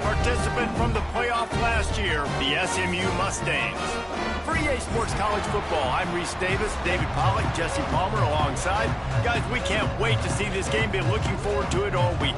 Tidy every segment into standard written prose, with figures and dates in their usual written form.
participant from the playoff last year, the SMU Mustangs. For EA Sports College Football, I'm Reese Davis, David Pollack, Jesse Palmer alongside. Guys, we can't wait to see this game. Been looking forward to it all week.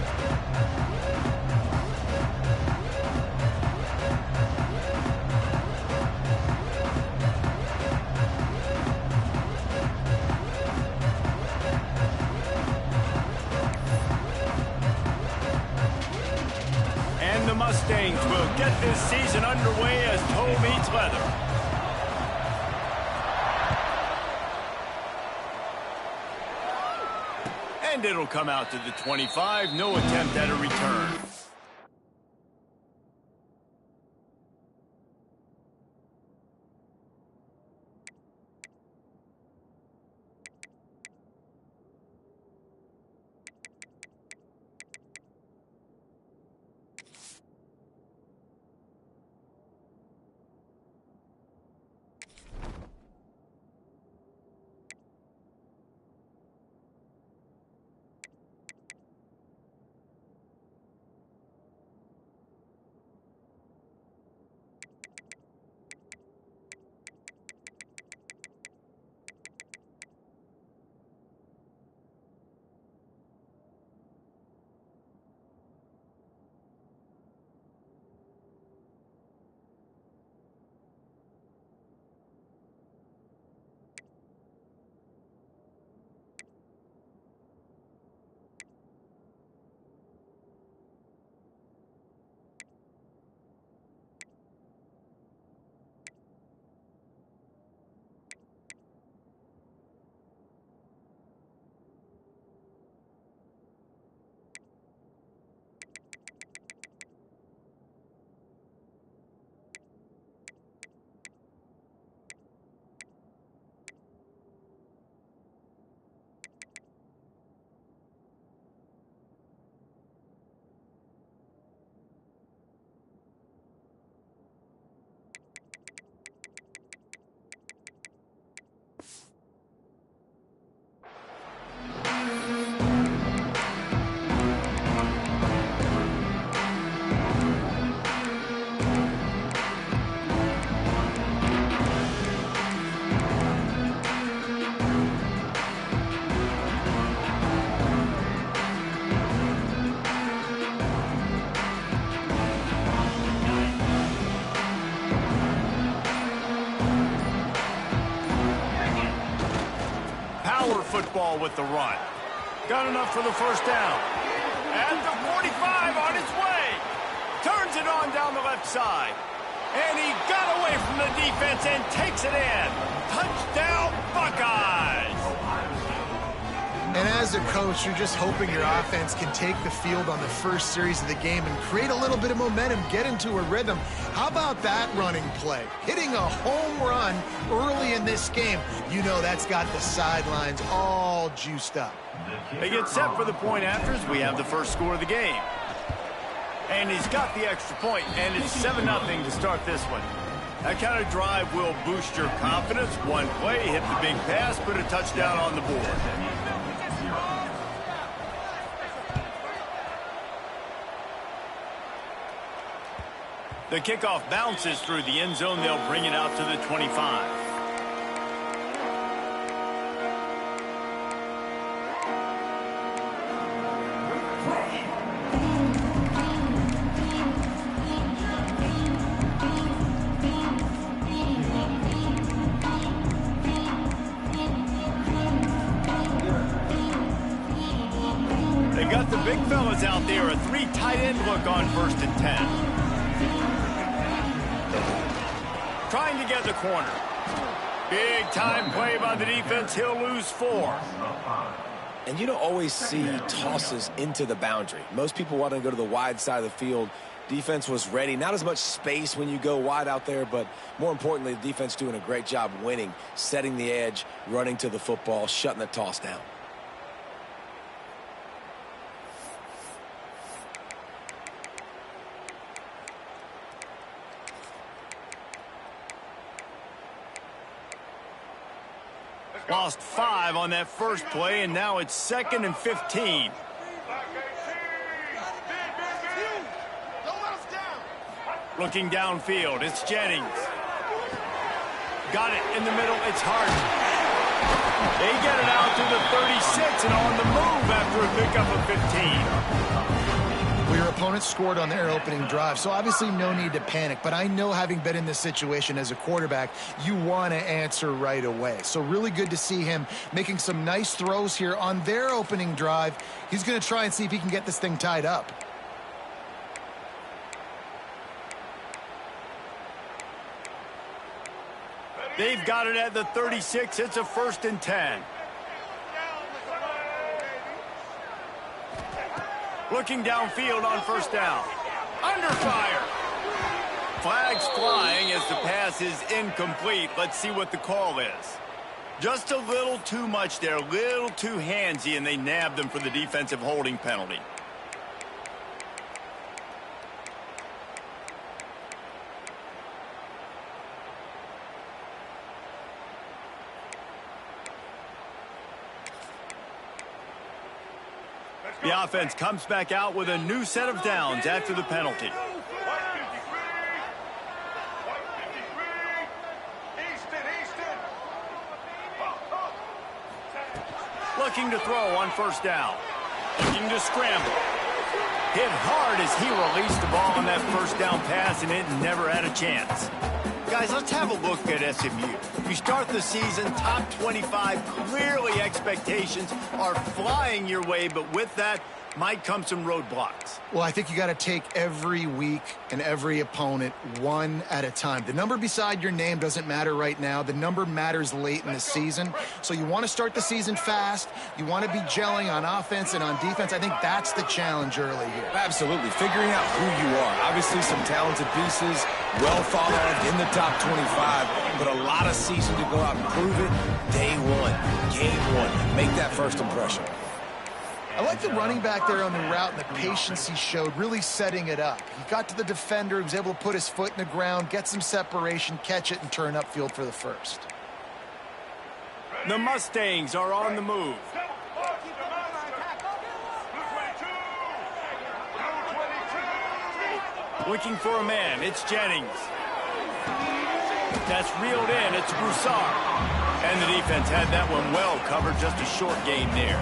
The Mustangs will get this season underway as toe meets leather. And it'll come out to the 25. No attempt at a return. Football with the run. Got enough for the first down. At the 45 on his way. Turns it on down the left side. And he got away from the defense and takes it in. Touchdown, Buckeyes! And as a coach, you're just hoping your offense can take the field on the first series of the game and create a little bit of momentum, get into a rhythm. How about that running play? Hitting a home run early in this game. You know that's got the sidelines all juiced up. They get set for the point afters. We have the first score of the game. And he's got the extra point, and it's 7-0 to start this one. That kind of drive will boost your confidence. One play, hit the big pass, put a touchdown on the board. The kickoff bounces through the end zone. They'll bring it out to the 25. They got the big fellas out there. A 3 tight end look on 1st and 10. Trying to get the corner. Big time play by the defense. He'll lose 4. And you don't always see tosses into the boundary. Most people want to go to the wide side of the field. Defense was ready. Not as much space when you go wide out there, but more importantly, the defense doing a great job winning, setting the edge, running to the football, shutting the toss down. Lost 5 on that first play, and now it's 2nd and 15. Don't let us down. Looking downfield, it's Jennings. Got it in the middle, it's Hart. They get it out to the 36 and on the move after a pickup of 15. Well, your opponent scored on their opening drive, so obviously no need to panic. But I know, having been in this situation as a quarterback, you want to answer right away. So really good to see him making some nice throws here on their opening drive. He's going to try and see if he can get this thing tied up. They've got it at the 36. It's a 1st and 10. Looking downfield on 1st down. Under fire. Flags flying as the pass is incomplete. Let's see what the call is. Just a little too much there, a little too handsy, and they nabbed them for the defensive holding penalty. The offense comes back out with a new set of downs after the penalty. Looking to throw on 1st down. Looking to scramble. Hit hard as he released the ball on that 1st down pass, and it never had a chance. Guys, let's have a look at SMU. You start the season top 25. Clearly expectations are flying your way, but with that might come some roadblocks. Well, I think you got to take every week and every opponent one at a time. The number beside your name doesn't matter right now. The number matters late in the season. So you want to start the season fast. You want to be gelling on offense and on defense. I think that's the challenge early here. Absolutely. Figuring out who you are. Obviously some talented pieces, well thought of in the top 25, but a lot of season to go out and prove it. Day one, game one. Make that first impression. I like the running back there on the route and the patience he showed, really setting it up. He got to the defender, he was able to put his foot in the ground, get some separation, catch it, and turn upfield for the 1st. The Mustangs are on the move. Looking for a man, it's Jennings. That's reeled in, it's Broussard. And the defense had that one well covered, just a short gain there.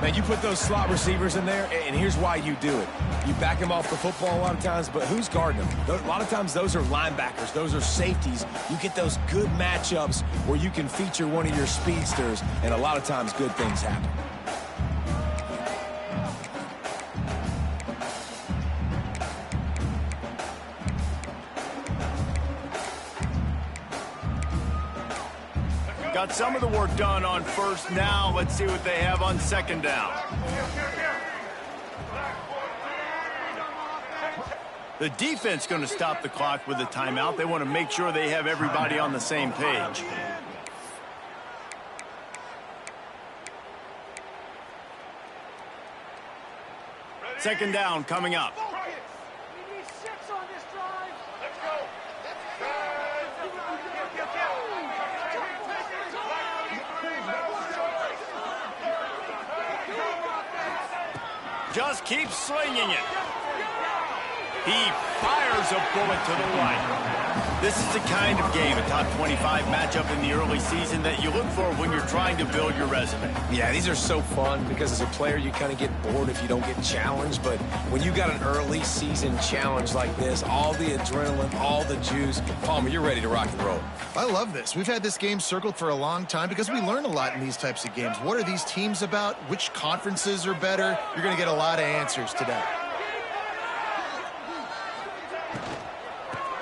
Man, you put those slot receivers in there, and here's why you do it. You back them off the football a lot of times, but who's guarding them? A lot of times those are linebackers. Those are safeties. You get those good matchups where you can feature one of your speedsters, and a lot of times good things happen. Got some of the work done on 1st. Now let's see what they have on 2nd down. The defense going to stop the clock with a timeout. They want to make sure they have everybody on the same page. Second down coming up. Just keeps slinging it. He fires a bullet to the right. This is the kind of game, a top 25 matchup in the early season, that you look for when you're trying to build your resume. Yeah, these are so fun because as a player, you kind of get bored if you don't get challenged. But when you got an early season challenge like this, all the adrenaline, all the juice, Palmer, you're ready to rock and roll. I love this. We've had this game circled for a long time because we learn a lot in these types of games. What are these teams about? Which conferences are better? You're going to get a lot of answers today.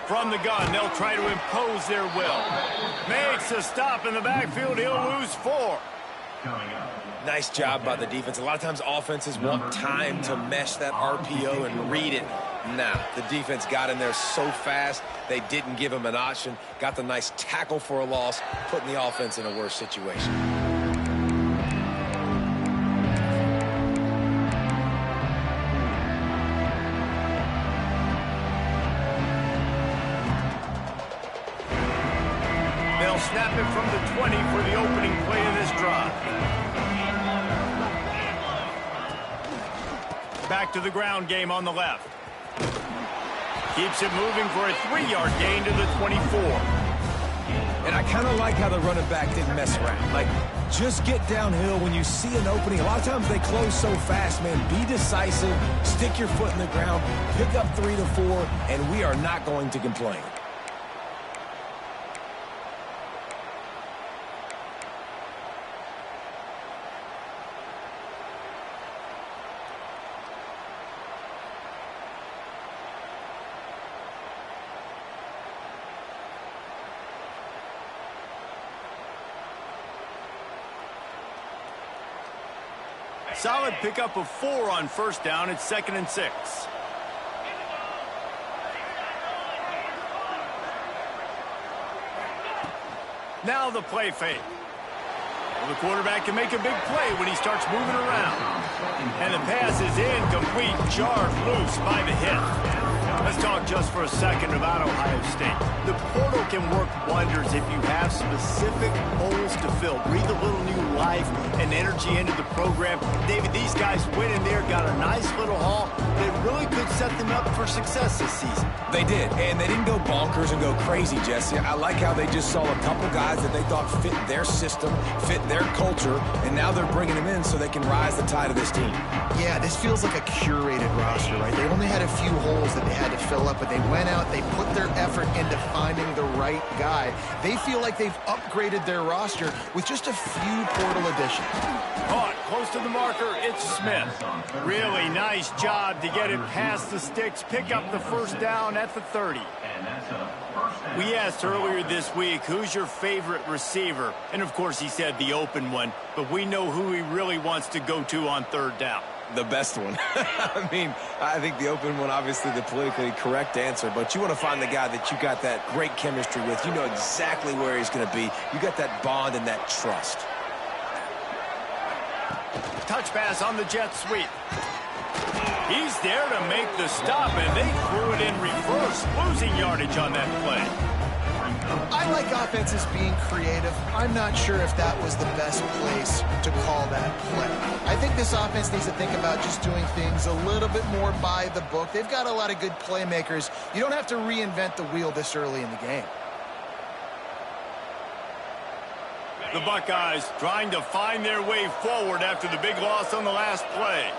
From the gun, they'll try to impose their will. Makes a stop in the backfield. He'll lose 4. Nice job by the defense. A lot of times offenses want time to mesh that RPO and read it. Nah, the defense got in there so fast, they didn't give him an option. Got the nice tackle for a loss, putting the offense in a worse situation. Snap it from the 20 for the opening play of this drive. Back to the ground game on the left. Keeps it moving for a 3-yard gain to the 24. And I kind of like how the running back didn't mess around. Like, just get downhill when you see an opening. A lot of times they close so fast, man. Be decisive, stick your foot in the ground, pick up 3 to 4, and we are not going to complain. Solid pickup of 4 on first down. It's 2nd and 6. Now the play fake. Well, the quarterback can make a big play when he starts moving around. And the pass is incomplete, jarred loose by the hit. Let's talk just for a second about Ohio State. The portal can work wonders if you have specific holes to fill. Breathe a little new life and energy into the program. David, these guys went in there, got a nice little haul that really could set them up for success this season. They did, and they didn't go bonkers and go crazy, Jesse. I like how they just saw a couple guys that they thought fit their system, fit their culture, and now they're bringing them in so they can rise the tide of this team. Yeah, this feels like a curated roster, right? They only had a few holes that they had to fill up, but they went out, they put their effort into finding the right guy. They feel like they've upgraded their roster with just a few portal additions. Caught close to the marker, it's Smith. Really nice job to get it past the sticks, pick up the first down at the 30. We asked earlier this week, who's your favorite receiver? And of course he said the open one, but we know who he really wants to go to on 3rd down. The best one. I mean, I think the open one, obviously the politically correct answer, but you want to find the guy that you got that great chemistry with. You know exactly where he's going to be. You got that bond and that trust. Touch pass on the jet sweep. He's there to make the stop, and they threw it in reverse, losing yardage on that play. I like offenses being creative. I'm not sure if that was the best place to call that play. I think this offense needs to think about just doing things a little bit more by the book. They've got a lot of good playmakers. You don't have to reinvent the wheel this early in the game. The Buckeyes trying to find their way forward after the big loss on the last play.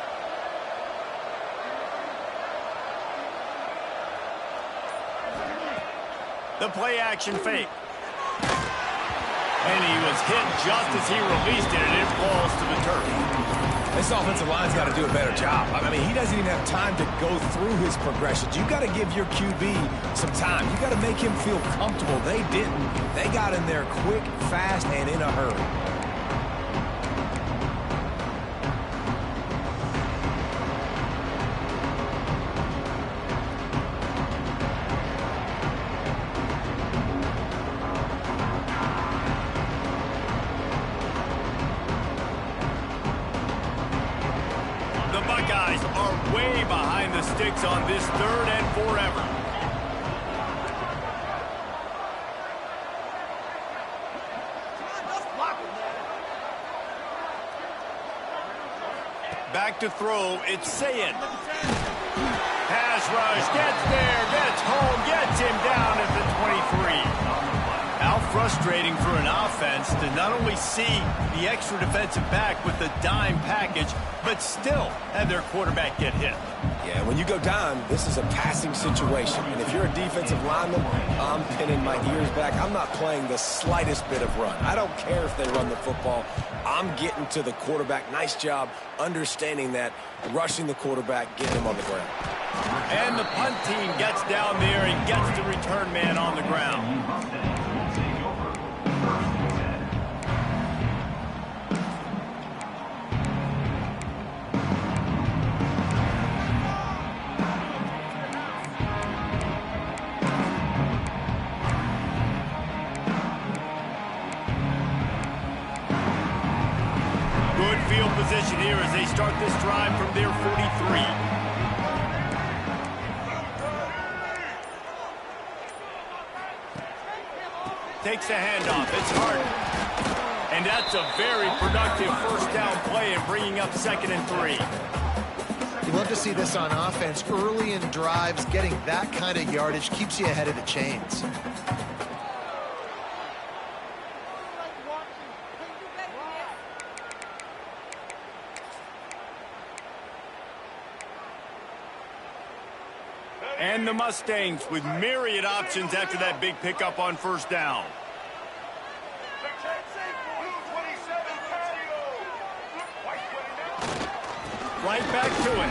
The play action fake. And he was hit just as he released it, and it falls to the turf. This offensive line's got to do a better job. I mean, he doesn't even have time to go through his progressions. You got to give your QB some time. You got to make him feel comfortable. They didn't. They got in there quick, fast, and in a hurry. Buckeyes are way behind the sticks on this 3rd and forever. Back to throw, it's Sayin. Pass rush, gets there, gets home, gets him down at the 23. How frustrating for an offense to not only see the extra defensive back with the dime package, but still have their quarterback get hit. Yeah, when you go down, this is a passing situation. And if you're a defensive lineman, I'm pinning my ears back. I'm not playing the slightest bit of run. I don't care if they run the football. I'm getting to the quarterback. Nice job understanding that, rushing the quarterback, getting him on the ground. And the punt team gets down there and gets the return man on the ground. Field position here as they start this drive from their 43. Takes the handoff. It's Harden. And that's a very productive first down play and bringing up 2nd and 3. You love to see this on offense. Early in drives, getting that kind of yardage keeps you ahead of the chains. And the Mustangs with myriad options after that big pickup on first down. Right back to him.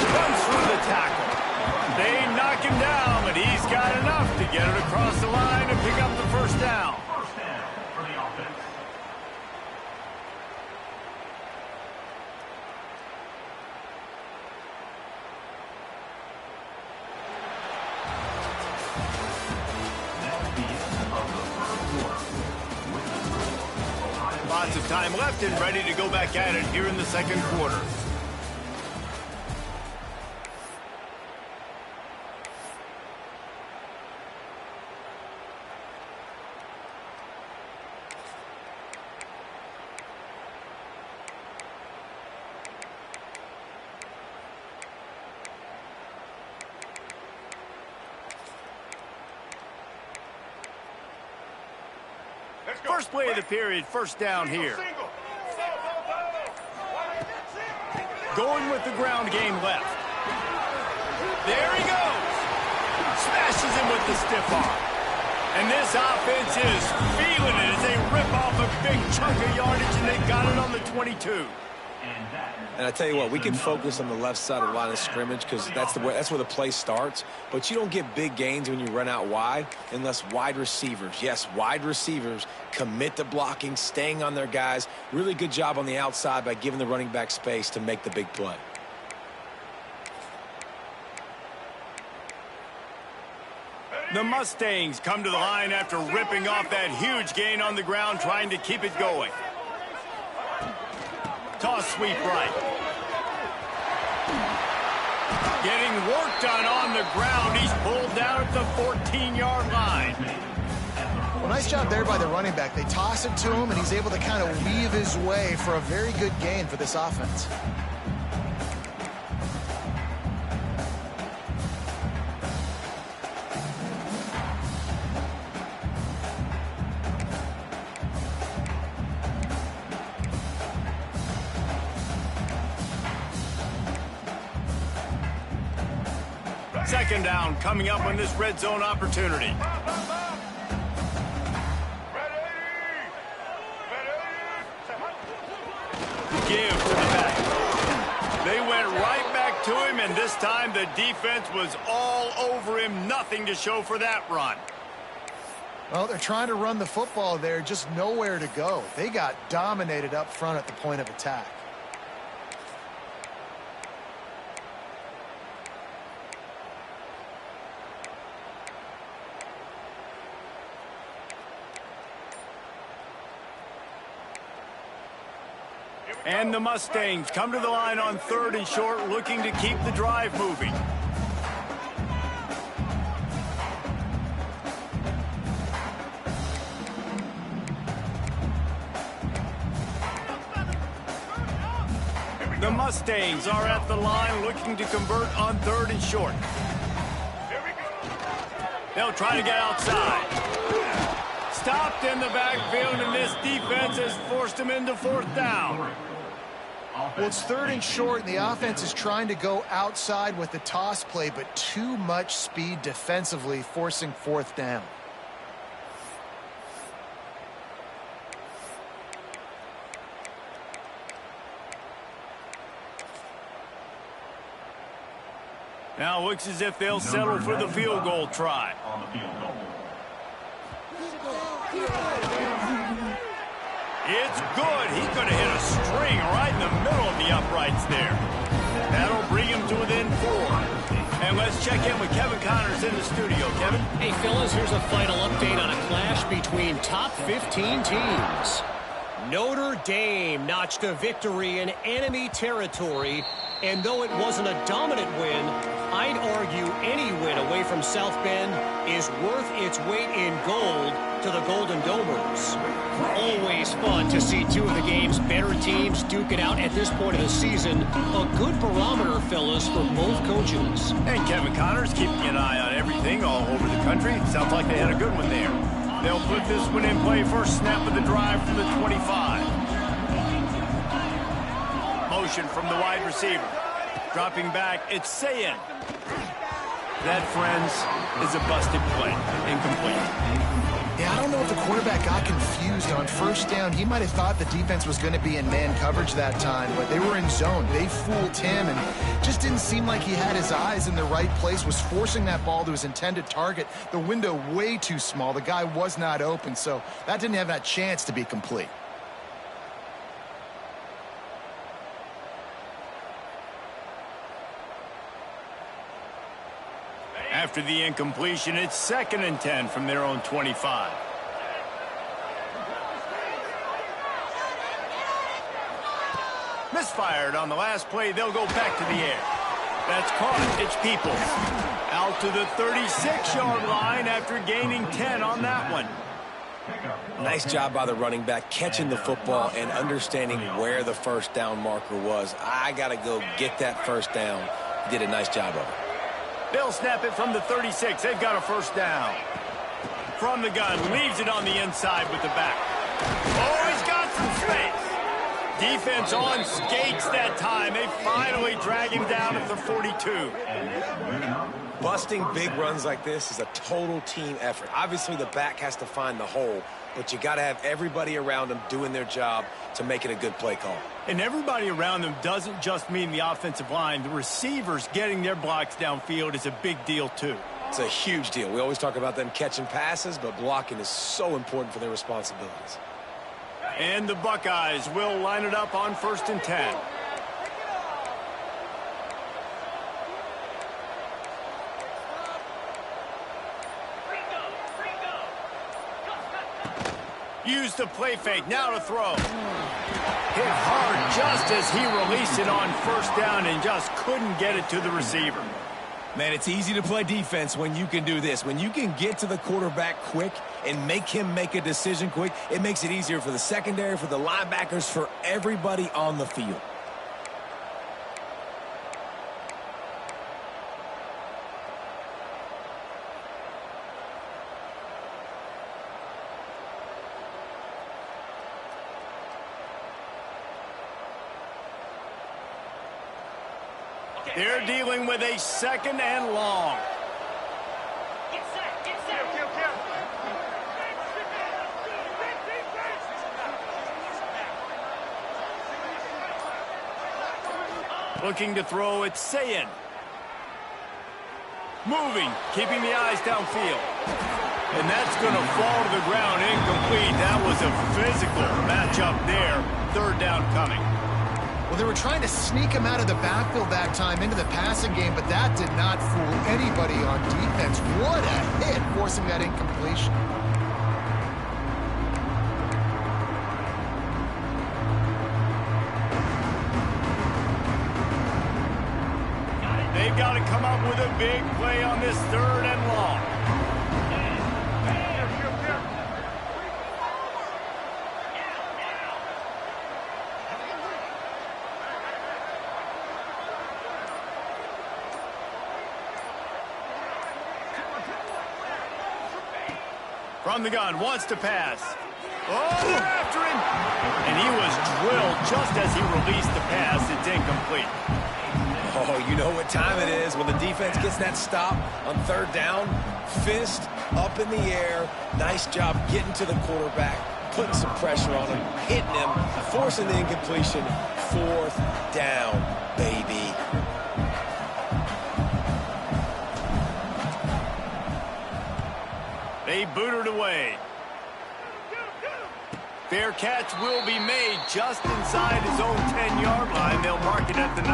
Runs through the tackle. They knock him down, but he's got enough to get it across the line and pick up the first down. For the offense. Lots of time left and ready to go back at it here in the second quarter. First play of the period, first down here. Going with the ground game left. There he goes. Smashes him with the stiff arm. And this offense is feeling it as they rip off a big chunk of yardage, and they got it on the 22. And I tell you what, we can focus on the left side of the line of scrimmage because that's where the play starts. But you don't get big gains when you run out wide unless wide receivers, yes, wide receivers, commit to blocking, staying on their guys. Really good job on the outside by giving the running back space to make the big play. The Mustangs come to the line after ripping off that huge gain on the ground, trying to keep it going. Toss sweep right. Getting work done on the ground. He's pulled down at the 14-yard line. Well, nice job there by the running back. They toss it to him, and he's able to kind of weave his way for a very good gain for this offense. Second down coming up on this red zone opportunity. Give to the back. They went right back to him, and this time the defense was all over him. Nothing to show for that run. Well, they're trying to run the football there, just nowhere to go. They got dominated up front at the point of attack. And the Mustangs come to the line on third and short, looking to keep the drive moving. The Mustangs are at the line looking to convert on third and short. They'll try to get outside. Stopped in the backfield, and this defense has forced him into fourth down. Well, it's third and short, and the offense is trying to go outside with the toss play, but too much speed defensively, forcing fourth down. Now it looks as if they'll settle for the field goal try. On the field goal. It's good. He could have hit a string right in the middle of the uprights there. That'll bring him to within 4. And let's check in with Kevin Connors in the studio. Kevin? Hey, fellas, here's a final update on a clash between top 15 teams. Notre Dame notched a victory in enemy territory And though it wasn't a dominant win, I'd argue any win away from South Bend is worth its weight in gold to the Golden Domers. Always fun to see two of the game's better teams duke it out at this point of the season. A good barometer, fellas, for both coaches. And Kevin Connors keeping an eye on everything all over the country. Sounds like they had a good one there. They'll put this one in play. First snap of the drive from the 25. Motion from the wide receiver. Dropping back, it's Sayin. That, friends, is a busted play. Incomplete. Yeah, I don't know if the quarterback got confused on first down. He might have thought the defense was going to be in man coverage that time, but they were in zone. They fooled him and just didn't seem like he had his eyes in the right place, was forcing that ball to his intended target. The window way too small. The guy was not open, so that didn't have that chance to be complete. After the incompletion, it's 2nd and 10 from their own 25. Misfired on the last play. They'll go back to the air. That's caught. It's Peoples. Out to the 36-yard line after gaining 10 on that one. Nice job by the running back, catching the football and understanding where the first down marker was. I got to go get that first down. He did a nice job of it. They'll snap it from the 36. They've got a first down. From the gun, leaves it on the inside with the back. Oh, he's got some space. Defense on skates that time. They finally drag him down at the 42. Busting big runs like this is a total team effort. Obviously, the back has to find the hole, but you got to have everybody around him doing their job to make it a good play call. And everybody around them doesn't just mean the offensive line. The receivers getting their blocks downfield is a big deal, too. It's a huge deal. We always talk about them catching passes, but blocking is so important for their responsibilities. And the Buckeyes will line it up on 1st and 10. Use the play fake. Now to throw. Hit hard just as he released it on first down and just couldn't get it to the receiver. Man, it's easy to play defense when you can do this. When you can get to the quarterback quick and make him make a decision quick, it makes it easier for the secondary, for the linebackers, for everybody on the field. They're dealing with a 2nd and long. Looking to throw, it's Sayin. Moving, keeping the eyes downfield. And that's going to fall to the ground, incomplete. That was a physical matchup there. 3rd down coming. Well, they were trying to sneak him out of the backfield that time into the passing game, but that did not fool anybody on defense. What a hit, forcing that incompletion. They've got to come up with a big play on this 3rd and long. From the gun, wants to pass. Oh, they're after him. And he was drilled just as he released the pass. It's incomplete. Oh, you know what time it is when the defense gets that stop on 3rd down. Fist up in the air. Nice job getting to the quarterback, putting some pressure on him, hitting him, forcing the incompletion. 4th down, baby. They booted away. Fair catch will be made just inside his own 10-yard line. They'll mark it at the 9.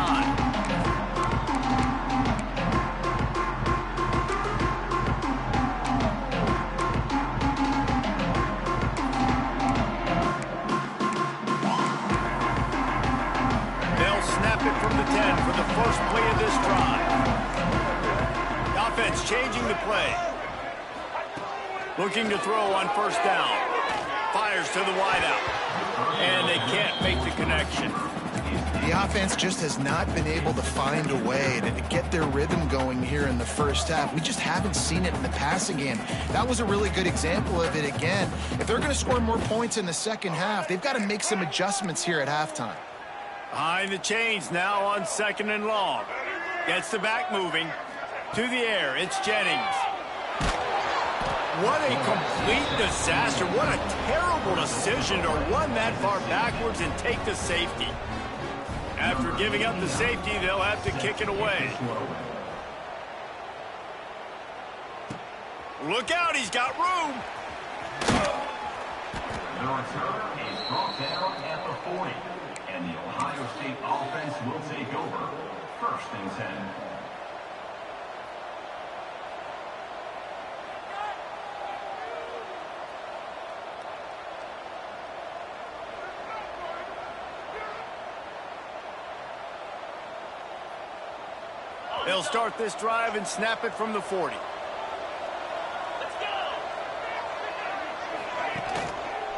They'll snap it from the 10 for the defense changing the play. Looking to throw on first down. Fires to the wideout. And they can't make the connection. The offense just has not been able to find a way to get their rhythm going here in the first half. We just haven't seen it in the passing game. That was a really good example of it again. If they're going to score more points in the second half, they've got to make some adjustments here at halftime. Behind the chains now on 2nd and long. Gets the back moving. To the air, it's Jennings. What a complete disaster. What a terrible decision to run that far backwards and take the safety. After giving up the safety, they'll have to kick it away. Look out, he's got room. The return is brought down at the 40. And the Ohio State offense will take over. 1st and 10. They'll start this drive and snap it from the 40.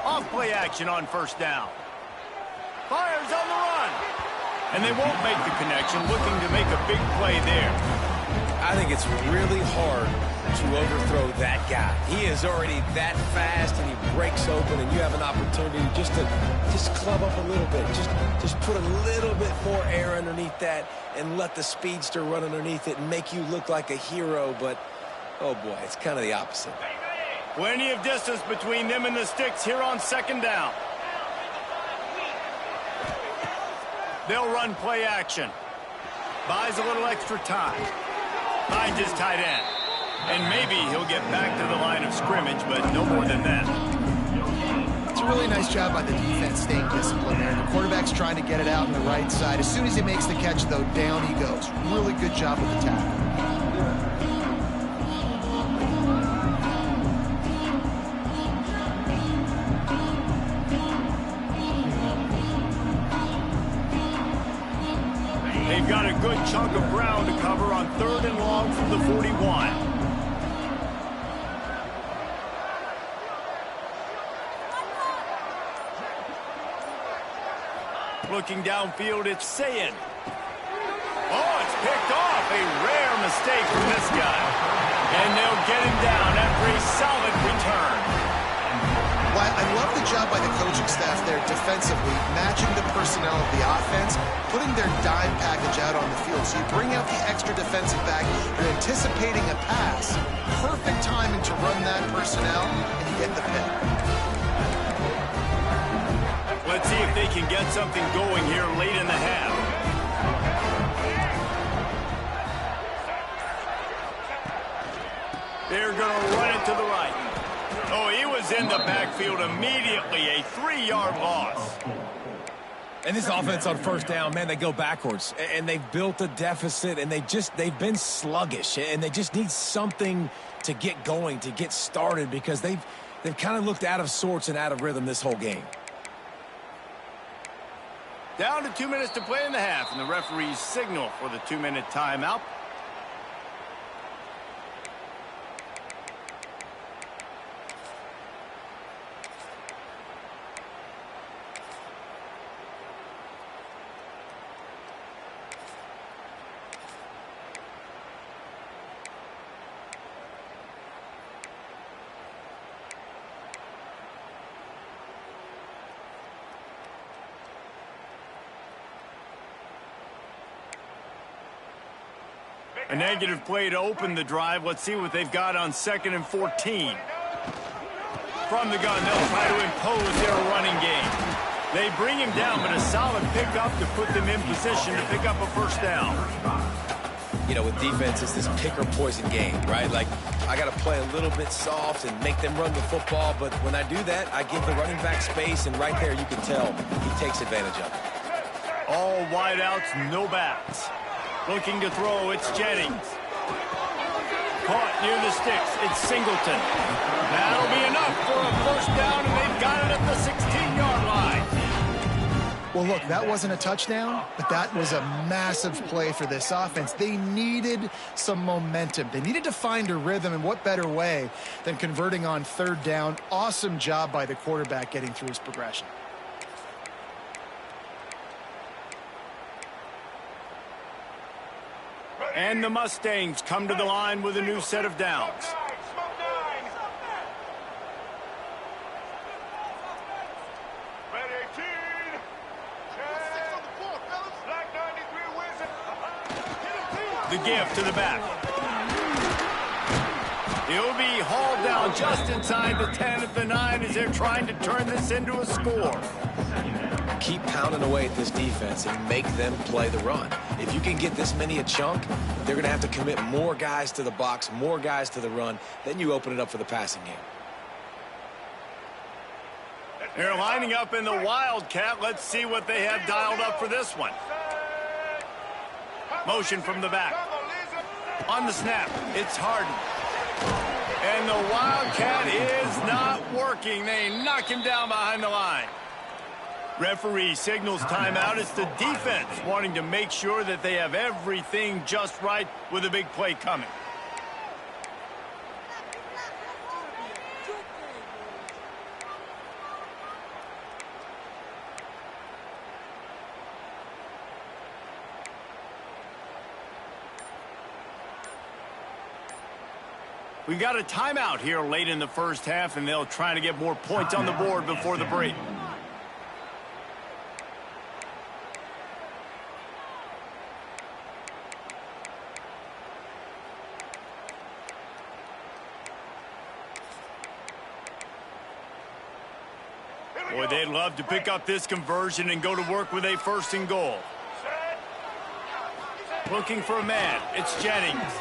Off play action on first down. Fires on the run. And they won't make the connection, looking to make a big play there. I think it's really hard to overthrow that guy. He is already that fast, and he breaks open, and you have an opportunity just to club up a little bit. Just put a little bit more air underneath that and let the speedster run underneath it and make you look like a hero. But, oh, boy, it's kind of the opposite. Plenty of distance between them and the sticks here on 2nd down. They'll run play action. Buys a little extra time. Finds his tight end. And maybe he'll get back to the line of scrimmage, but no more than that. It's a really nice job by the defense staying disciplined there. The quarterback's trying to get it out on the right side. As soon as he makes the catch, though, down he goes. Really good job with the tackle. They've got a good chunk of ground to cover on 3rd and long from the 41. Looking downfield, it's Sayin. Oh, it's picked off. A rare mistake from this guy. And they'll get him down after a solid return. Well, I love the job by the coaching staff there defensively, matching the personnel of the offense, putting their dime package out on the field. So you bring out the extra defensive back, you're anticipating a pass. Perfect timing to run that personnel, and you get the pick. Let's see if they can get something going here late in the half. They're going to run it to the right. Oh, he was in the backfield immediately. A 3-yard loss. And this offense on first down, man, they go backwards. And they've built a deficit, and they've been sluggish. And they just need something to get going, to get started, because they've kind of looked out of sorts and out of rhythm this whole game. Down to 2 minutes to play in the half, and the referees signal for the 2-minute timeout. A negative play to open the drive. Let's see what they've got on 2nd and 14. From the gun, they'll try to impose their running game. They bring him down, but a solid pickup to put them in position to pick up a first down. You know, with defense, it's this pick-or-poison game, right? Like, I got to play a little bit soft and make them run the football, but when I do that, I give the running back space, and right there you can tell he takes advantage of it. All wideouts, no backs. Looking to throw, it's Jennings. Caught near the sticks, it's Singleton. That'll be enough for a first down, and they've got it at the 16-yard line. Well, look, that wasn't a touchdown, but that was a massive play for this offense. They needed some momentum. They needed to find a rhythm, and what better way than converting on third down. Awesome job by the quarterback getting through his progression. And the Mustangs come to the line with a new set of downs. The give to the back. He'll be hauled down just inside the 10 at the 9 as they're trying to turn this into a score. Keep pounding away at this defense and make them play the run. If you can get this many a chunk, they're going to have to commit more guys to the box, more guys to the run. Then you open it up for the passing game. They're lining up in the Wildcat. Let's see what they have dialed up for this one. Motion from the back. On the snap, it's Harden. And the Wildcat is not working. They knock him down behind the line. Referee signals timeout. It's the defense wanting to make sure that they have everything just right with a big play coming. We've got a timeout here late in the first half, and they'll try to get more points on the board before the break. Boy, they'd love to pick up this conversion and go to work with a 1st and goal. Looking for a man. It's Jennings.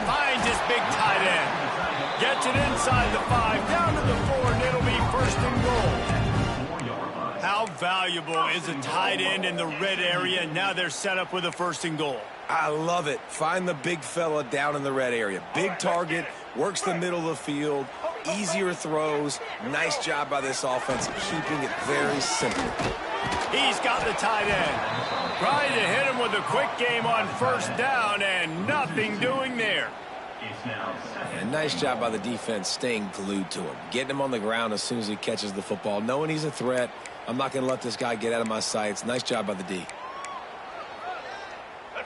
Finds his big tight end. Gets it inside the 5, down to the 4, and it'll be 1st and goal. How valuable is a tight end in the red area? Now they're set up with a 1st and goal. I love it. Find the big fella down in the red area. Big target, works the middle of the field, easier throws. Nice job by this offense, keeping it very simple. He's got the tight end. Trying to hit him with a quick game on 1st down, and nothing doing there. And nice job by the defense staying glued to him. Getting him on the ground as soon as he catches the football. Knowing he's a threat, I'm not going to let this guy get out of my sights. Nice job by the D.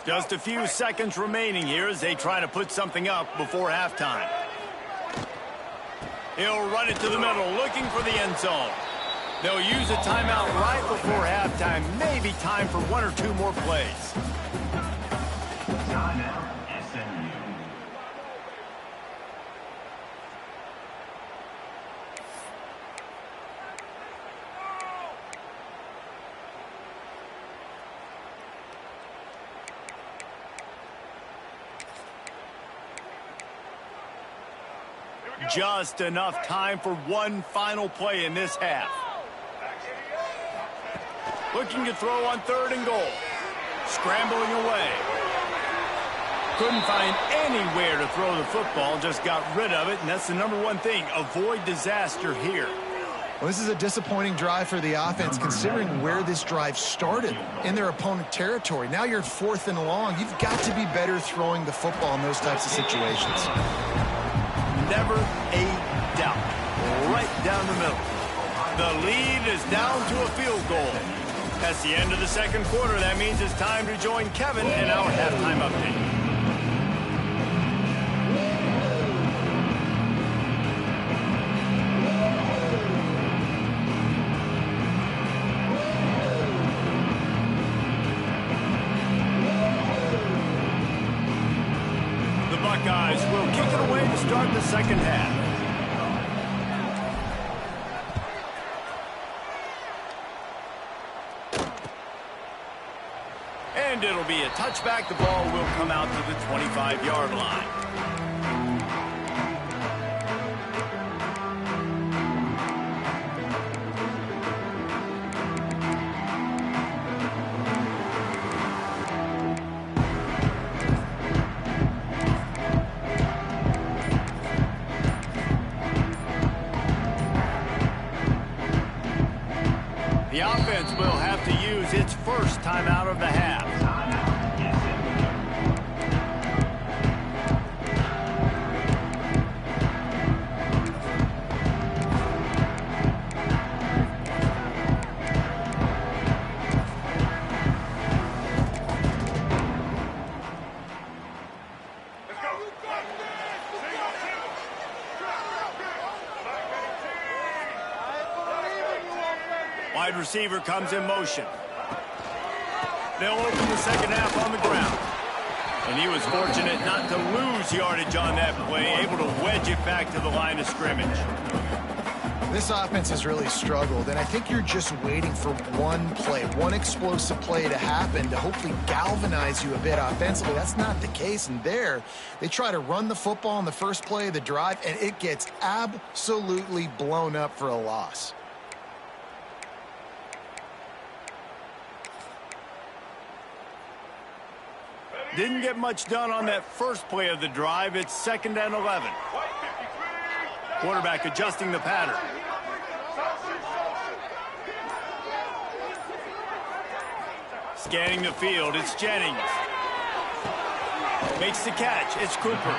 Just a few seconds remaining here as they try to put something up before halftime. He'll run it to the middle, looking for the end zone. They'll use a timeout right before halftime. Maybe time for 1 or 2 more plays. Timeout, SMU. Just enough time for one final play in this half. Looking to throw on 3rd and goal. Scrambling away. Couldn't find anywhere to throw the football, just got rid of it, and that's the #1 thing. Avoid disaster here. Well, this is a disappointing drive for the offense, considering where this drive started in their opponent territory. Now you're 4th and long. You've got to be better throwing the football in those types of situations. Never a doubt. Right down the middle. The lead is down to a field goal. That's the end of the 2nd quarter. That means it's time to join Kevin in our halftime update. The Buckeyes will kick it away to start the 2nd half. And it'll be a touchback. The ball will come out to the 25-yard line. The offense will have to wide receiver comes in motion. They'll open the second half on the ground. And he was fortunate not to lose yardage on that play, able to wedge it back to the line of scrimmage. This offense has really struggled, and I think you're just waiting for one play, one explosive play to happen to hopefully galvanize you a bit offensively. That's not the case, and there, they try to run the football on the first play of the drive, and it gets absolutely blown up for a loss. Didn't get much done on that first play of the drive. It's 2nd and 11. Quarterback adjusting the pattern. Scanning the field, it's Jennings. Makes the catch, it's Cooper.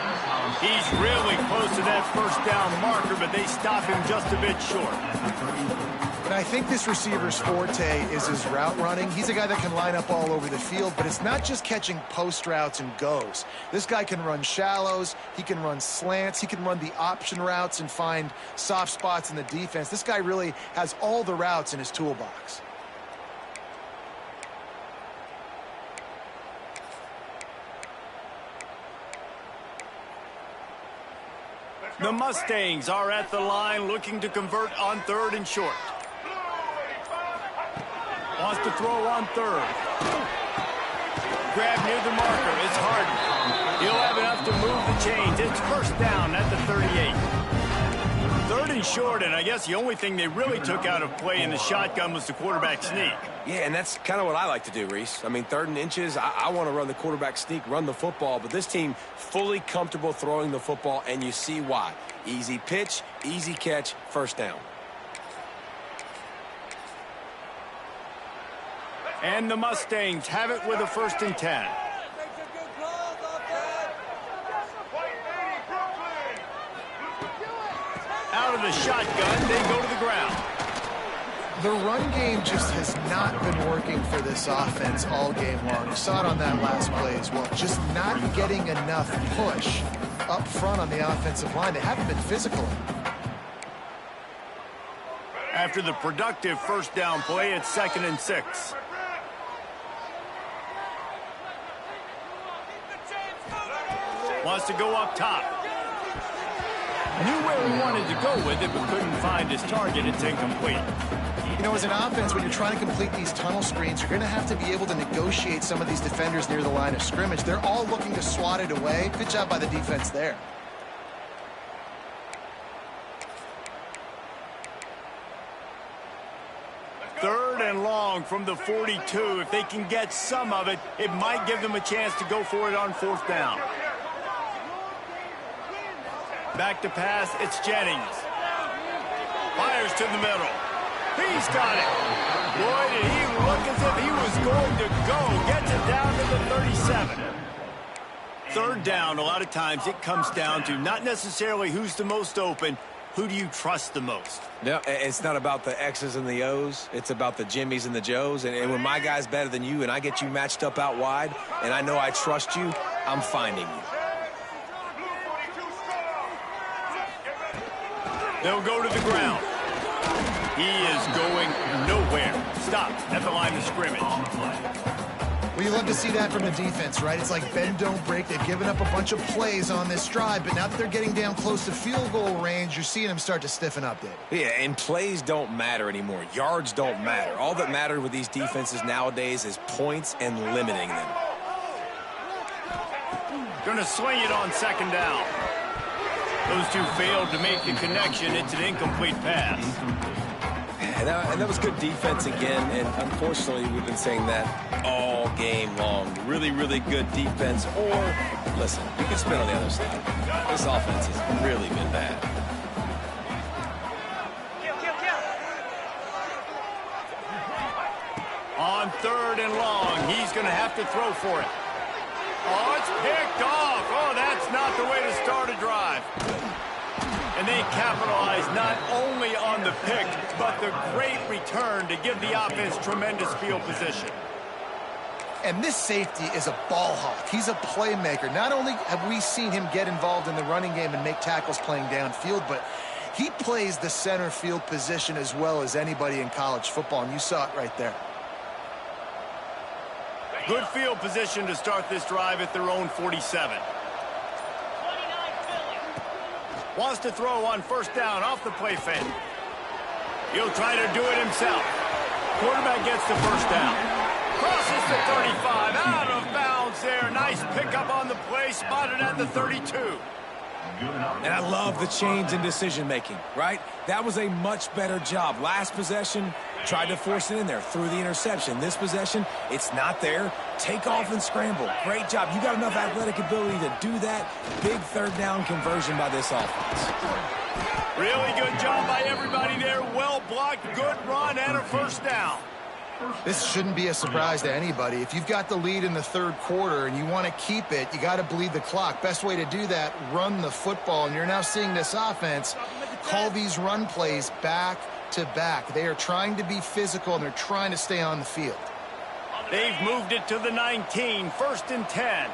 He's really close to that first down marker, but they stop him just a bit short. But I think this receiver's forte is his route running. He's a guy that can line up all over the field, but it's not just catching post routes and goes. This guy can run shallows, he can run slants, he can run the option routes and find soft spots in the defense. This guy really has all the routes in his toolbox. The Mustangs are at the line looking to convert on 3rd and short. Wants to throw on 3rd. Grab near the marker. It's Harden. He'll have enough to move the chains. It's 1st down at the 38. 3rd and short, and I guess the only thing they really took out of play in the shotgun was the quarterback sneak. Yeah, and that's kind of what I like to do, Reese. I mean, 3rd and inches, I want to run the quarterback sneak, run the football, but this team fully comfortable throwing the football, and you see why. Easy pitch, easy catch, 1st down. And the Mustangs have it with a 1st and 10. Out of the shotgun, they go to the ground. The run game just has not been working for this offense all game long. You saw it on that last play as well. Just not getting enough push up front on the offensive line. They haven't been physical. After the productive 1st down play, it's 2nd and 6. Wants to go up top. Knew where he wanted to go with it, but couldn't find his target. It's incomplete. You know, as an offense, when you're trying to complete these tunnel screens, you're going to have to be able to negotiate some of these defenders near the line of scrimmage. They're all looking to swat it away. Good job by the defense there. Third and long from the 42. If they can get some of it, it might give them a chance to go for it on 4th down. Back to pass, it's Jennings. Fires to the middle. He's got it. Boy, did he look as if he was going to go. Gets it down to the 37. 3rd down, a lot of times it comes down to not necessarily who's the most open, who do you trust the most? No, it's not about the X's and the O's. It's about the Jimmys and the Joes. And when my guy's better than you and I get you matched up out wide and I know I trust you, I'm finding you. They'll go to the ground. He is going nowhere. Stopped at the line of scrimmage. Well, you love to see that from the defense, right? It's like bend, don't break. They've given up a bunch of plays on this drive, but now that they're getting down close to field goal range, you're seeing them start to stiffen up, David. Yeah, and plays don't matter anymore. Yards don't matter. All that matters with these defenses nowadays is points and limiting them. Going to swing it on 2nd down. Those two failed to make the connection. It's an incomplete pass. And that was good defense again, and unfortunately we've been saying that all game long. Really, really good defense, or, listen, you can spin on the other side. This offense has really been bad. On 3rd and long, he's going to have to throw for it. Oh, it's picked off. Oh, that's not the way to start a drive. And they capitalize not only on the pick, but the great return to give the offense tremendous field position. And this safety is a ball hawk. He's a playmaker. Not only have we seen him get involved in the running game and make tackles playing downfield, but He plays the center field position as well as anybody in college football, and you saw it right there. Good field position to start this drive at their own 47. Wants to throw on first down off the play fake. He'll try to do it himself. Quarterback gets the first down. Crosses the 35, out of bounds there. Nice pickup on the play, spotted at the 32. And I love the change in decision-making, right? That was a much better job. Last possession, tried to force it in there, threw the interception. This possession, it's not there. Take off and scramble. Great job. You got enough athletic ability to do that. Big third down conversion by this offense. Really good job by everybody there. Well blocked, good run, and a first down. This shouldn't be a surprise to anybody. If you've got the lead in the third quarter and you want to keep it, you got to bleed the clock. Best way to do that, run the football. And you're now seeing this offense call these run plays back to back. They are trying to be physical, and they're trying to stay on the field. They've moved it to the 19, first and 10.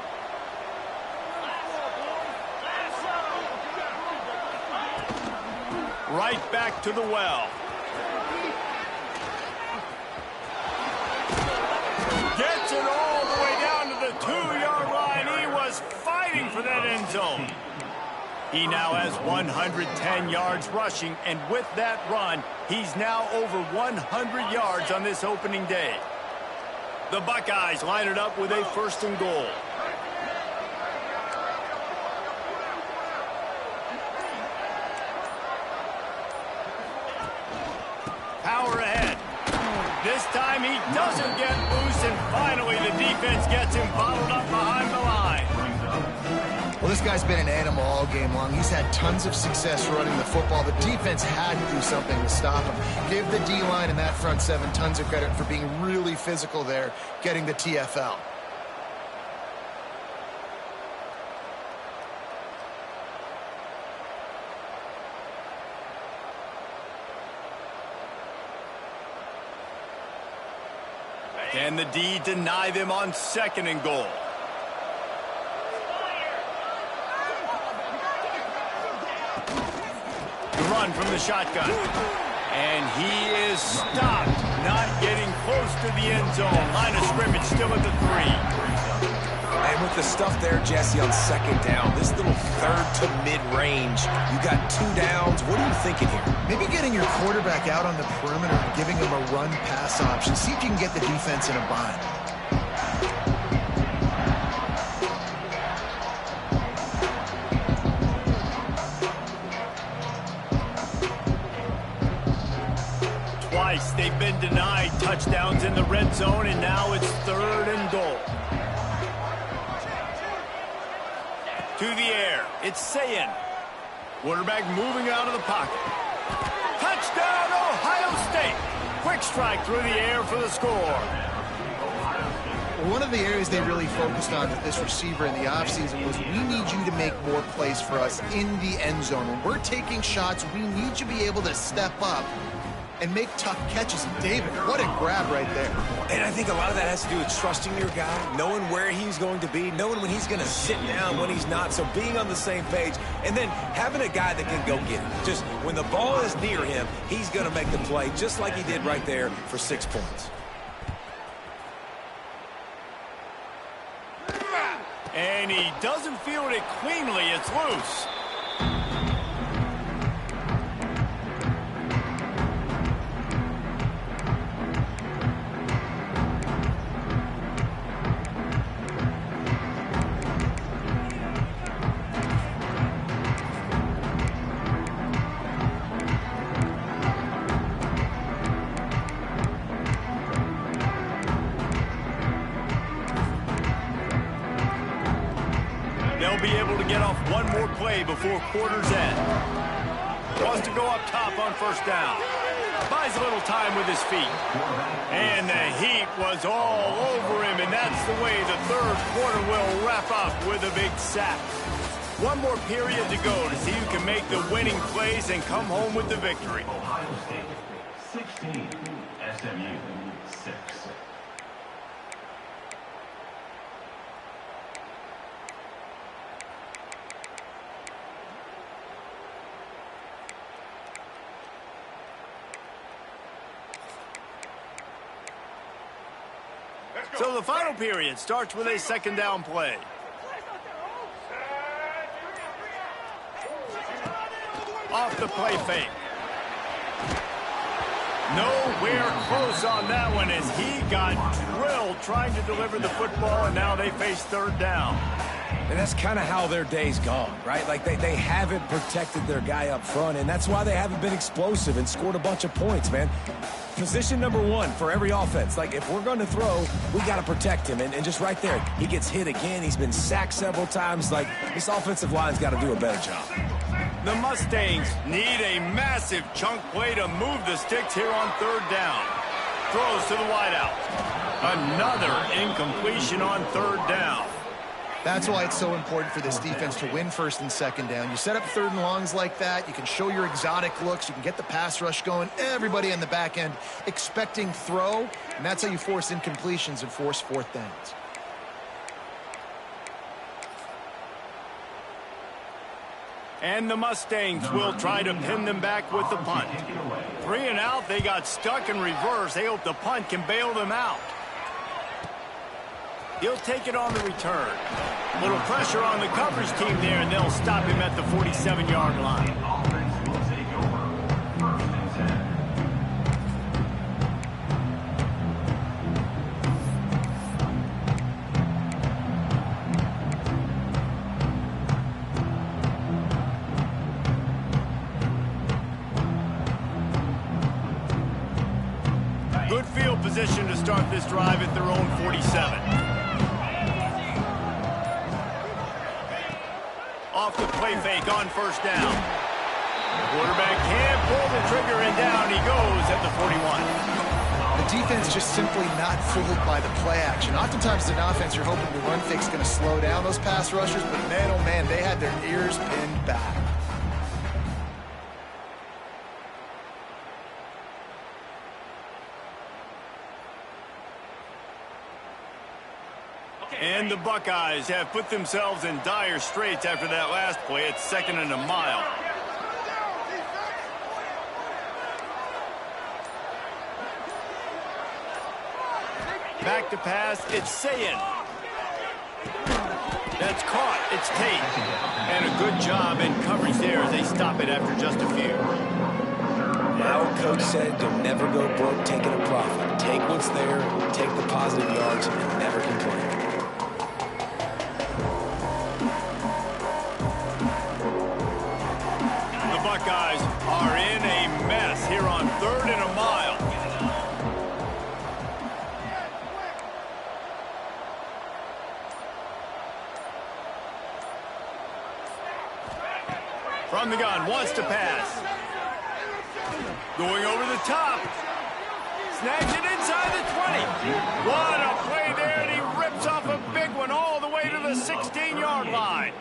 Right back to the well. Gets it all the way down to the 2-yard line. He was fighting for that end zone. He now has 110 yards rushing, and with that run, he's now over 100 yards on this opening day. The Buckeyes line it up with a first and goal. Power ahead. This time he doesn't get loose, and finally the defense gets him bottled up behind the line. Well, this guy's been an animal all game long. He's had tons of success running the football. The defense had to do something to stop him. Give the D-line and that front seven tons of credit for being really physical there, getting the TFL. Can the D deny them on second and goal? The run from the shotgun. And he is stopped, not getting close to the end zone. Line of scrimmage still at the 3. And with the stuff there, Jesse, on second down, this little third to mid-range, you got 2 downs. What are you thinking here? Maybe getting your quarterback out on the perimeter and giving him a run-pass option. See if you can get the defense in a bind. Twice they've been denied touchdowns in the red zone, and now it's third and goal. To the air, it's Sayin. Quarterback moving out of the pocket. Touchdown, Ohio State. Quick strike through the air for the score. One of the areas they really focused on with this receiver in the offseason was, we need you to make more plays for us in the end zone. When we're taking shots, we need you to be able to step up and make tough catches. And David, what a grab right there. And I think a lot of that has to do with trusting your guy, knowing where he's going to be, knowing when he's going to sit down, when he's not. So being on the same page, and then having a guy that can go get it. Just when the ball is near him, he's going to make the play, just like he did right there for 6 points. And he doesn't field it cleanly. It's loose. They'll be able to get off one more play before quarter's end. Wants to go up top on first down. Buys a little time with his feet. And the heat was all over him, and that's the way the third quarter will wrap up with a big sack. One more period to go to see who can make the winning plays and come home with the victory. Ohio State 16, SMU 6. So the final period starts with a second down play. Off the play fake. Nowhere close on that one as he got drilled trying to deliver the football, and now they face third down. And that's kind of how their day's gone, right? Like they haven't protected their guy up front, and that's why they haven't been explosive and scored a bunch of points, man. Position number one for every offense. Like, if we're going to throw, we got to protect him. And just right there, he gets hit again. He's been sacked several times. Like, this offensive line's got to do a better job. The Mustangs need a massive chunk play to move the sticks here on third down. Throws to the wideout. Another incompletion on third down. That's why it's so important for this defense to win first and second down. You set up third and longs like that. You can show your exotic looks. You can get the pass rush going. Everybody in the back end expecting throw, and that's how you force incompletions and force fourth downs. And the Mustangs will try to pin them back with the punt. 3 and out, they got stuck in reverse. They hope the punt can bail them out. He'll take it on the return. Little pressure on the coverage team there, and they'll stop him at the 47-yard line. Offense will take over. First and 10. Good field position to start this drive at their own 47. Off the play fake on first down. Quarterback can't pull the trigger, and down he goes at the 41. The defense just simply not fooled by the play action. Oftentimes as an offense, you're hoping the run fake's going to slow down those pass rushers, but man, oh man, they had their ears pinned back. And the Buckeyes have put themselves in dire straits after that last play. It's second and a mile. Back to pass, it's Sayin. That's caught, it's Tate. And a good job in coverage there as they stop it after just a few. Our coach said you'll never go broke taking a profit. Take what's there, take the positive yards, and never complain. Buckeyes are in a mess here on third and a mile. From the gun, wants to pass. Going over the top. Snags it inside the 20. What a play there, and he rips off a big one all the way to the 16-yard line.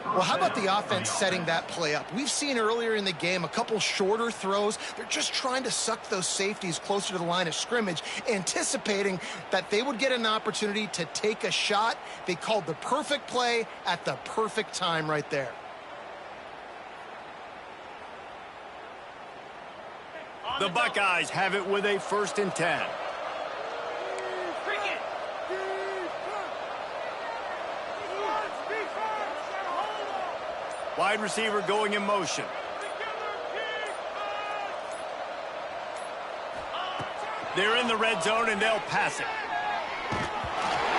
Well, how about the offense setting that play up? We've seen earlier in the game a couple shorter throws. They're just trying to suck those safeties closer to the line of scrimmage, anticipating that they would get an opportunity to take a shot. They called the perfect play at the perfect time right there. The Buckeyes have it with a first and 10. Wide receiver going in motion. They're in the red zone, and they'll pass it.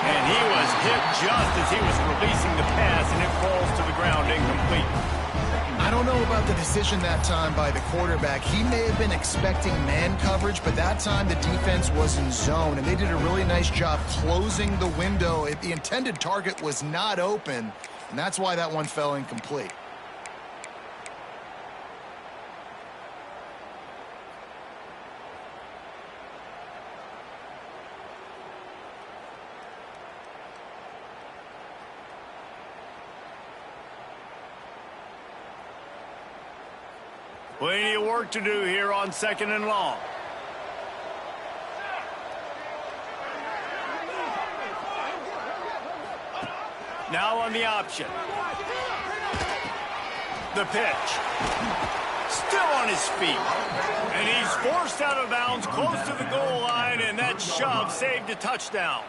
And he was hit just as he was releasing the pass, and it falls to the ground incomplete. I don't know about the decision that time by the quarterback. He may have been expecting man coverage, but that time the defense was in zone, and they did a really nice job closing the window. The intended target was not open, and that's why that one fell incomplete. Plenty of work to do here on second and long. Now on the option. The pitch. Still on his feet. And he's forced out of bounds close to the goal line, and that shove saved a touchdown.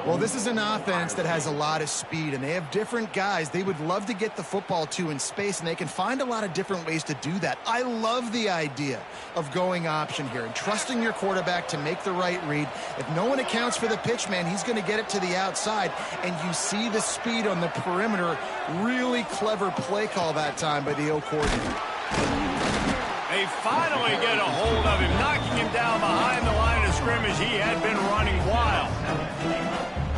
Well, this is an offense that has a lot of speed, and they have different guys they would love to get the football to in space, and they can find a lot of different ways to do that. I love the idea of going option here and trusting your quarterback to make the right read. If no one accounts for the pitch, man, he's going to get it to the outside, and you see the speed on the perimeter. Really clever play call that time by the O coordinator. They finally get a hold of him, knocking him down behind the line of scrimmage. He had been running wild.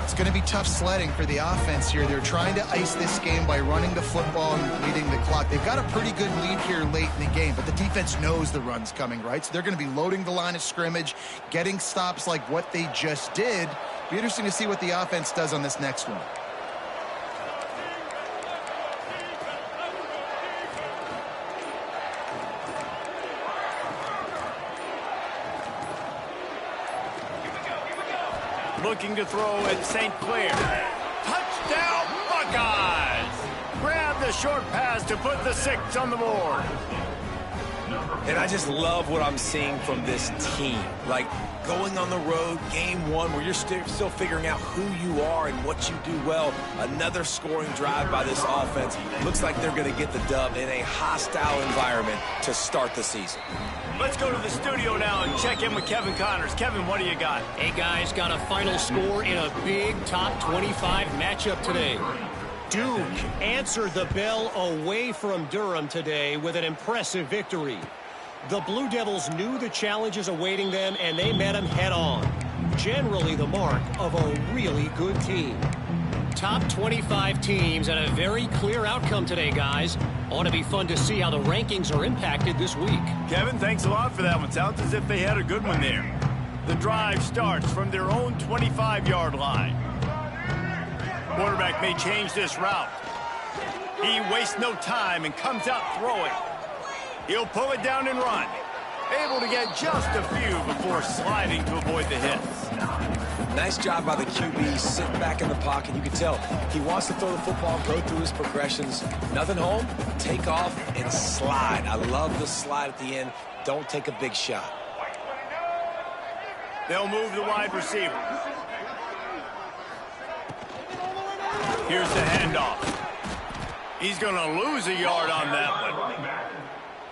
It's going to be tough sledding for the offense here. They're trying to ice this game by running the football and leading the clock. They've got a pretty good lead here late in the game, but the defense knows the run's coming, right? So they're going to be loading the line of scrimmage, getting stops like what they just did. Be interesting to see what the offense does on this next one. Looking to throw at St. Clair. Touchdown, Buckeyes! Grab the short pass to put the 6 on the board. And I just love what I'm seeing from this team. Like, going on the road, game one, where you're still figuring out who you are and what you do well. Another scoring drive by this offense. Looks like they're going to get the dub in a hostile environment to start the season. Let's go to the studio now and check in with Kevin Connors. Kevin, what do you got? Hey, guys, got a final score in a big top 25 matchup today. Duke answered the bell away from Durham today with an impressive victory. The Blue Devils knew the challenges awaiting them, and they met them head-on. Generally the mark of a really good team. Top 25 teams and a very clear outcome today, guys. Ought to be fun to see how the rankings are impacted this week. Kevin, thanks a lot for that one. Sounds as if they had a good one there. The drive starts from their own 25-yard line. Quarterback may change this route. He wastes no time and comes out throwing. He'll pull it down and run. Able to get just a few before sliding to avoid the hits. Nice job by the QB, sitting back in the pocket. You can tell he wants to throw the football, go through his progressions. Nothing home, take off, and slide. I love the slide at the end. Don't take a big shot. They'll move the wide receiver. Here's the handoff. He's going to lose a yard on that one.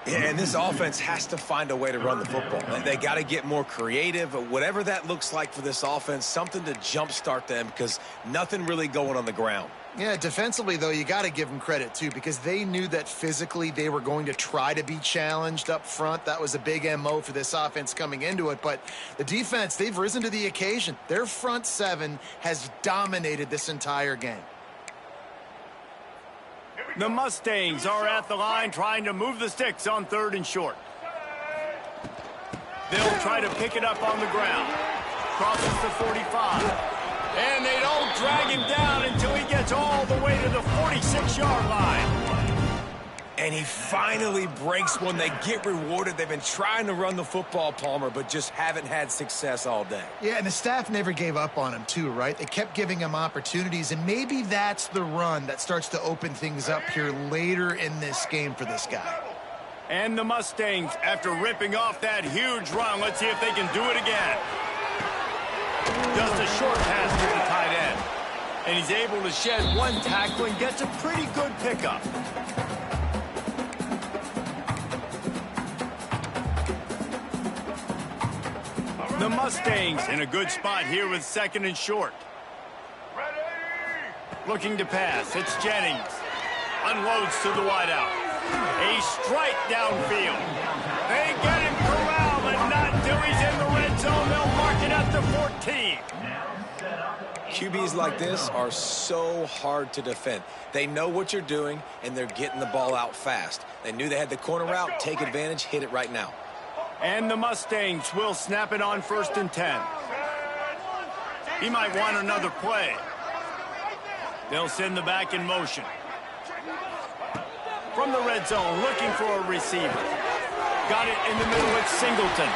Yeah, and this offense has to find a way to run the football. They got to get more creative, whatever that looks like for this offense, something to jumpstart them because nothing really going on the ground. Yeah, defensively, though, you got to give them credit, too, because they knew that physically they were going to try to be challenged up front. That was a big MO for this offense coming into it. But the defense, they've risen to the occasion. Their front seven has dominated this entire game. The Mustangs are at the line trying to move the sticks on 3rd and short. They'll try to pick it up on the ground. Crosses the 45. And they don't drag him down until he gets all the way to the 46-yard line. And he finally breaks one. They get rewarded. They've been trying to run the football, Palmer, but just haven't had success all day. Yeah, and the staff never gave up on him, too, right? They kept giving him opportunities, and maybe that's the run that starts to open things up here later in this game for this guy. And the Mustangs, after ripping off that huge run, let's see if they can do it again. Just a short pass to the tight end. And he's able to shed one tackle and gets a pretty good pickup. The Mustangs in a good spot here with 2nd and short. Looking to pass. It's Jennings. Unloads to the wideout. A strike downfield. They get him corralled, but not until he's in the red zone. They'll mark it at the 14. QBs like this are so hard to defend. They know what you're doing, and they're getting the ball out fast. They knew they had the corner route. Take advantage. Hit it right now. And the Mustangs will snap it on 1st and 10. He might want another play. They'll send the back in motion. From the red zone, looking for a receiver. Got it in the middle with Singleton.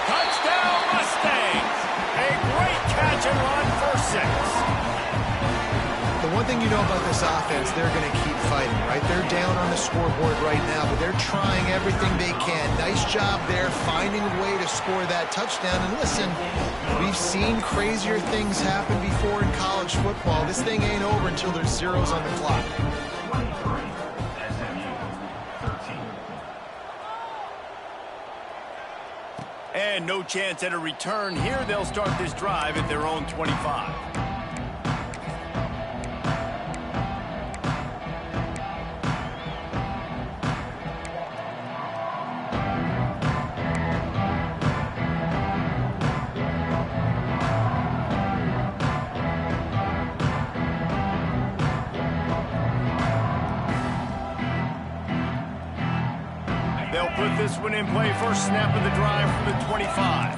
Touchdown, Mustangs! A great catch and run for 6. The one thing you know about this offense, they're going to keep fighting, right? They're down on the scoreboard right now, but they're trying everything they can. Nice job there, finding a way to score that touchdown. And listen, we've seen crazier things happen before in college football. This thing ain't over until there's zeros on the clock. 23, SMU 13. And no chance at a return here. They'll start this drive at their own 25. They'll put this one in play. First snap of the drive from the 25.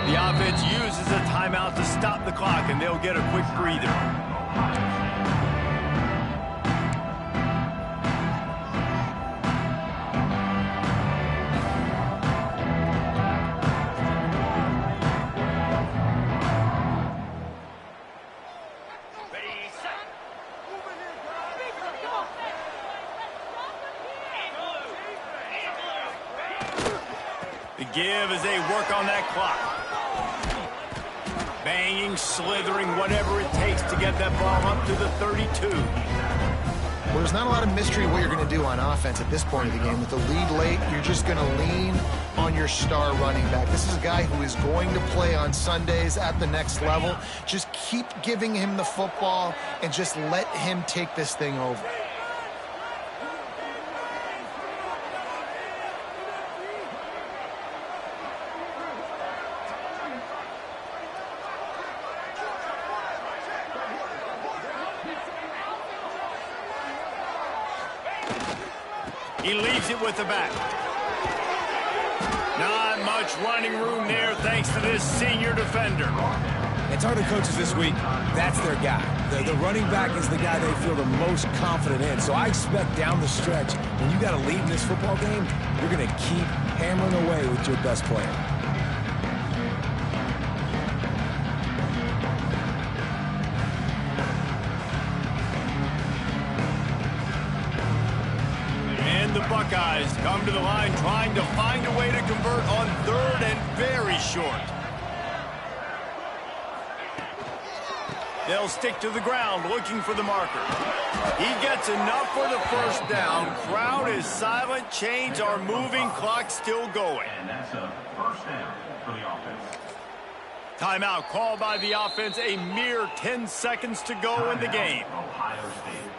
The offense uses a timeout to stop the clock, and they'll get a quick breather. The give as they work on that clock. Banging, slithering, whatever it takes to get that ball up to the 32. Well, there's not a lot of mystery what you're going to do on offense at this point of the game. With the lead late, you're just going to lean on your star running back. This is a guy who is going to play on Sundays at the next level. Just keep giving him the football and just let him take this thing over. He leaves it with the back. Not much running room there thanks to this senior defender. And talking to coaches this week, that's their guy. The running back is the guy they feel the most confident in. So I expect down the stretch, when you got a lead in this football game, you're going to keep hammering away with your best player. And the Buckeyes come to the line trying to find a way to convert on third and very short. They'll stick to the ground looking for the marker. He gets enough for the first down. Crowd is silent. Chains are moving. Clock still going. And that's a first down for the offense. Timeout called by the offense. A mere 10 seconds to go in the game. Ohio State.